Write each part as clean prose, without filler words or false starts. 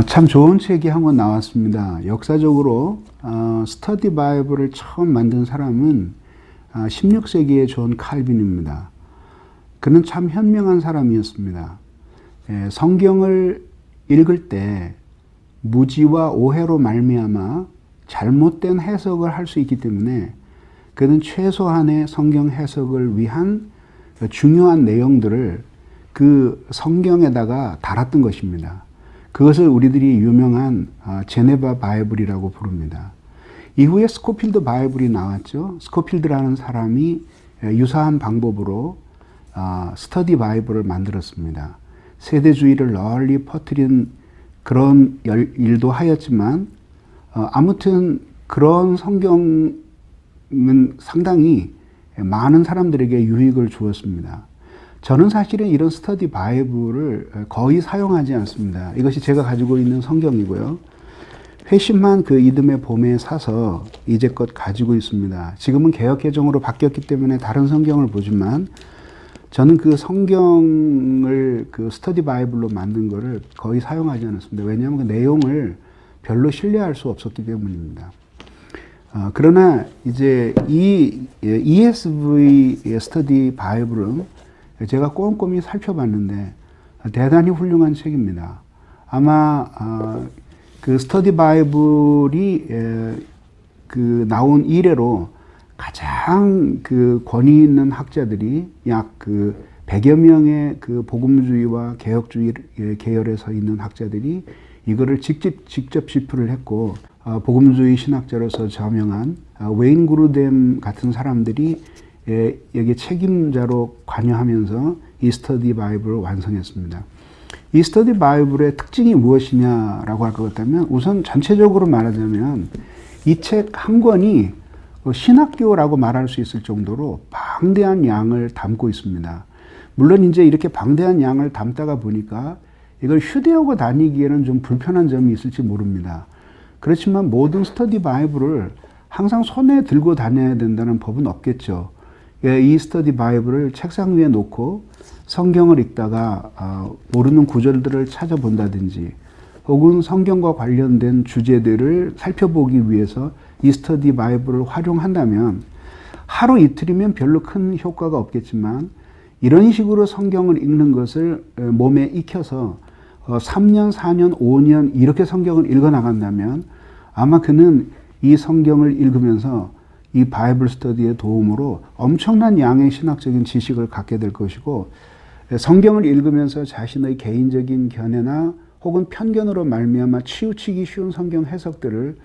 참 좋은 책이 한 권 나왔습니다. 역사적으로 스터디 바이블을 처음 만든 사람은 16세기의 존 칼빈입니다. 그는 참 현명한 사람이었습니다. 성경을 읽을 때 무지와 오해로 말미암아 잘못된 해석을 할 수 있기 때문에 그는 최소한의 성경 해석을 위한 중요한 내용들을 그 성경에다가 달았던 것입니다. 그것을 우리들이 유명한 제네바 바이블이라고 부릅니다. 이후에 스코필드 바이블이 나왔죠. 스코필드라는 사람이 유사한 방법으로 스터디 바이블을 만들었습니다. 세대주의를 널리 퍼뜨린 그런 일도 하였지만 아무튼 그런 성경은 상당히 많은 사람들에게 유익을 주었습니다. 저는 사실은 이런 스터디 바이블을 거의 사용하지 않습니다. 이것이 제가 가지고 있는 성경이고요. 회심한 그 이듬해 봄에 사서 이제껏 가지고 있습니다. 지금은 개역개정으로 바뀌었기 때문에 다른 성경을 보지만 저는 그 성경을 그 스터디 바이블로 만든 거를 거의 사용하지 않았습니다. 왜냐하면 그 내용을 별로 신뢰할 수 없었기 때문입니다. 그러나 이제 이 ESV 스터디 바이블은 제가 꼼꼼히 살펴봤는데 대단히 훌륭한 책입니다. 아마 그 스터디 바이블이 그 나온 이래로 가장 그 권위 있는 학자들이 약 그 100여 명의 그 복음주의와 개혁주의 계열에 서 있는 학자들이 이거를 직접 집필을 했고 복음주의 신학자로서 저명한 웨인 그루뎀 같은 사람들이 여기 책임자로 관여하면서 이 스터디 바이블을 완성했습니다. 이 스터디 바이블의 특징이 무엇이냐라고 할 것 같다면 우선 전체적으로 말하자면 이 책 한 권이 신학교라고 말할 수 있을 정도로 방대한 양을 담고 있습니다. 물론 이제 이렇게 방대한 양을 담다가 보니까 이걸 휴대하고 다니기에는 좀 불편한 점이 있을지 모릅니다. 그렇지만 모든 스터디 바이블을 항상 손에 들고 다녀야 된다는 법은 없겠죠. 이 스터디 바이블을 책상 위에 놓고 성경을 읽다가 모르는 구절들을 찾아본다든지 혹은 성경과 관련된 주제들을 살펴보기 위해서 이 스터디 바이블을 활용한다면 하루 이틀이면 별로 큰 효과가 없겠지만 이런 식으로 성경을 읽는 것을 몸에 익혀서 3년, 4년, 5년 이렇게 성경을 읽어나간다면 아마 그는 이 성경을 읽으면서 이 바이블 스터디의 도움으로 엄청난 양의 신학적인 지식을 갖게 될 것이고 성경을 읽으면서 자신의 개인적인 견해나 혹은 편견으로 말미암아 치우치기 쉬운 성경 해석들을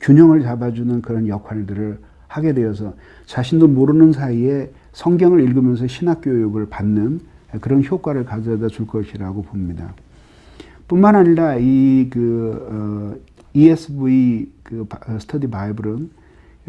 균형을 잡아주는 그런 역할들을 하게 되어서 자신도 모르는 사이에 성경을 읽으면서 신학교육을 받는 그런 효과를 가져다 줄 것이라고 봅니다. 뿐만 아니라 ESV 스터디 바이블은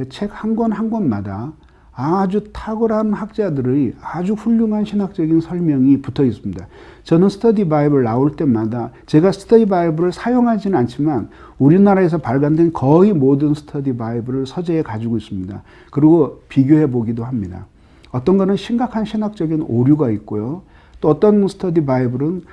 책 한 권 한 권마다 아주 탁월한 학자들의 아주 훌륭한 신학적인 설명이 붙어 있습니다. 저는 스터디 바이블 나올 때마다 제가 스터디 바이블을 사용하지는 않지만 우리나라에서 발간된 거의 모든 스터디 바이블을 서재에 가지고 있습니다. 그리고 비교해 보기도 합니다. 어떤 거는 심각한 신학적인 오류가 있고요. 또 어떤 스터디 바이블은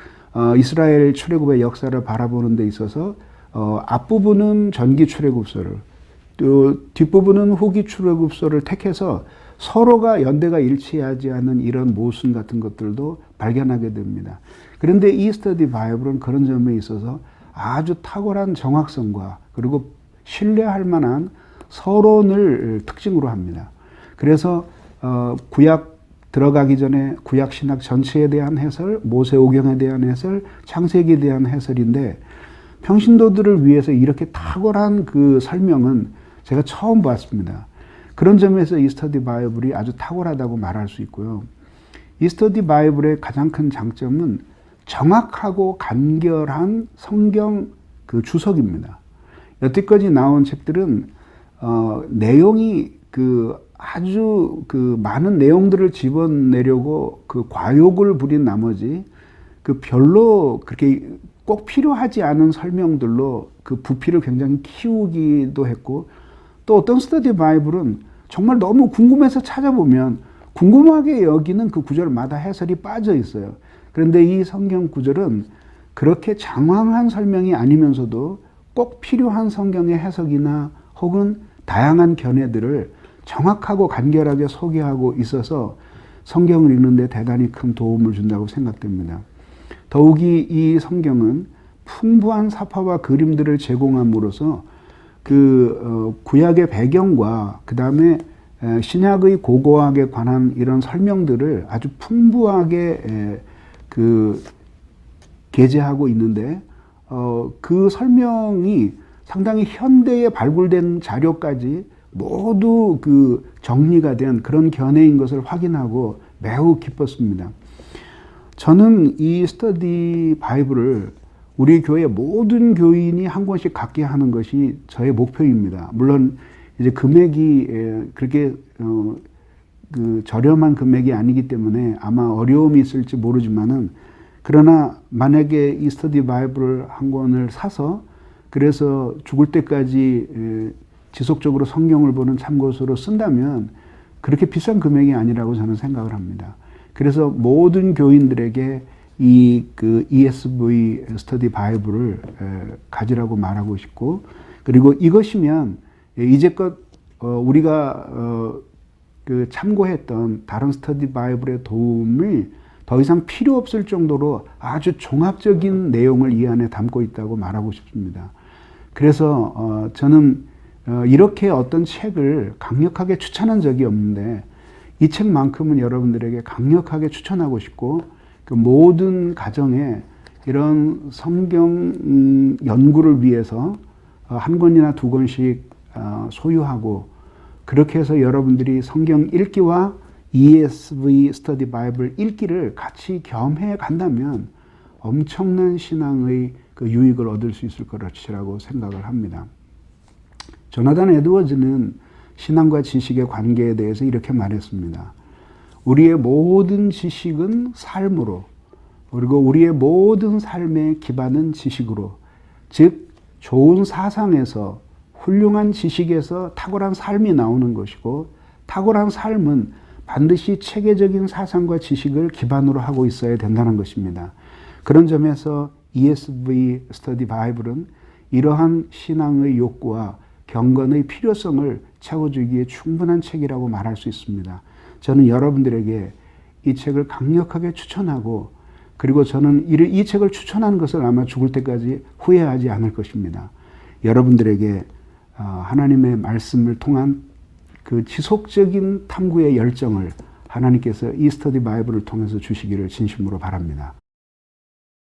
이스라엘 출애굽의 역사를 바라보는 데 있어서 앞부분은 전기 출애굽서를 또 뒷부분은 후기 출애굽서를 택해서 서로가 연대가 일치하지 않는 이런 모순 같은 것들도 발견하게 됩니다. 그런데 이 스터디 바이블은 그런 점에 있어서 아주 탁월한 정확성과 그리고 신뢰할 만한 서론을 특징으로 합니다. 그래서 구약 들어가기 전에 구약 신학 전체에 대한 해설, 모세오경에 대한 해설, 창세기에 대한 해설인데 평신도들을 위해서 이렇게 탁월한 그 설명은 제가 처음 봤습니다. 그런 점에서 이 스터디 바이블이 아주 탁월하다고 말할 수 있고요. 이 스터디 바이블의 가장 큰 장점은 정확하고 간결한 성경 그 주석입니다. 여태까지 나온 책들은 내용이 아주 많은 내용들을 집어내려고 과욕을 부린 나머지 별로 그렇게 꼭 필요하지 않은 설명들로 부피를 굉장히 키우기도 했고 또 어떤 스터디 바이블은 정말 너무 궁금해서 찾아보면 궁금하게 여기는 그 구절마다 해설이 빠져 있어요. 그런데 이 성경 구절은 그렇게 장황한 설명이 아니면서도 꼭 필요한 성경의 해석이나 혹은 다양한 견해들을 정확하고 간결하게 소개하고 있어서 성경을 읽는 데 대단히 큰 도움을 준다고 생각됩니다. 더욱이 이 성경은 풍부한 사파와 그림들을 제공함으로써 구약의 배경과 그 다음에 신약의 고고학에 관한 이런 설명들을 아주 풍부하게 게재하고 있는데 그 설명이 상당히 현대에 발굴된 자료까지 모두 정리가 된 그런 견해인 것을 확인하고 매우 기뻤습니다. 저는 이 스터디 바이블을 우리 교회 모든 교인이 한 권씩 갖게 하는 것이 저의 목표입니다. 물론 이제 금액이 그렇게 저렴한 금액이 아니기 때문에 아마 어려움이 있을지 모르지만은, 그러나 만약에 이 스터디 바이블을 한 권을 사서 그래서 죽을 때까지 지속적으로 성경을 보는 참고서로 쓴다면 그렇게 비싼 금액이 아니라고 저는 생각을 합니다. 그래서 모든 교인들에게 이 ESV 스터디 바이블을 가지라고 말하고 싶고, 그리고 이것이면 이제껏 우리가 참고했던 다른 스터디 바이블의 도움이 더 이상 필요 없을 정도로 아주 종합적인 내용을 이 안에 담고 있다고 말하고 싶습니다. 그래서 저는 이렇게 어떤 책을 강력하게 추천한 적이 없는데 이 책만큼은 여러분들에게 강력하게 추천하고 싶고, 그 모든 가정에 이런 성경 연구를 위해서 한 권이나 두 권씩 소유하고, 그렇게 해서 여러분들이 성경 읽기와 ESV 스터디 바이블 읽기를 같이 겸해 간다면 엄청난 신앙의 유익을 얻을 수 있을 것이라고 생각을 합니다. 조나단 에드워즈는 신앙과 지식의 관계에 대해서 이렇게 말했습니다. 우리의 모든 지식은 삶으로, 그리고 우리의 모든 삶의 기반은 지식으로, 즉 좋은 사상에서, 훌륭한 지식에서 탁월한 삶이 나오는 것이고, 탁월한 삶은 반드시 체계적인 사상과 지식을 기반으로 하고 있어야 된다는 것입니다. 그런 점에서 ESV 스터디 바이블은 이러한 신앙의 욕구와 경건의 필요성을 채워주기에 충분한 책이라고 말할 수 있습니다. 저는 여러분들에게 이 책을 강력하게 추천하고, 그리고 저는 이 책을 추천하는 것을 아마 죽을 때까지 후회하지 않을 것입니다. 여러분들에게 하나님의 말씀을 통한 그 지속적인 탐구의 열정을 하나님께서 이 스터디 바이블을 통해서 주시기를 진심으로 바랍니다.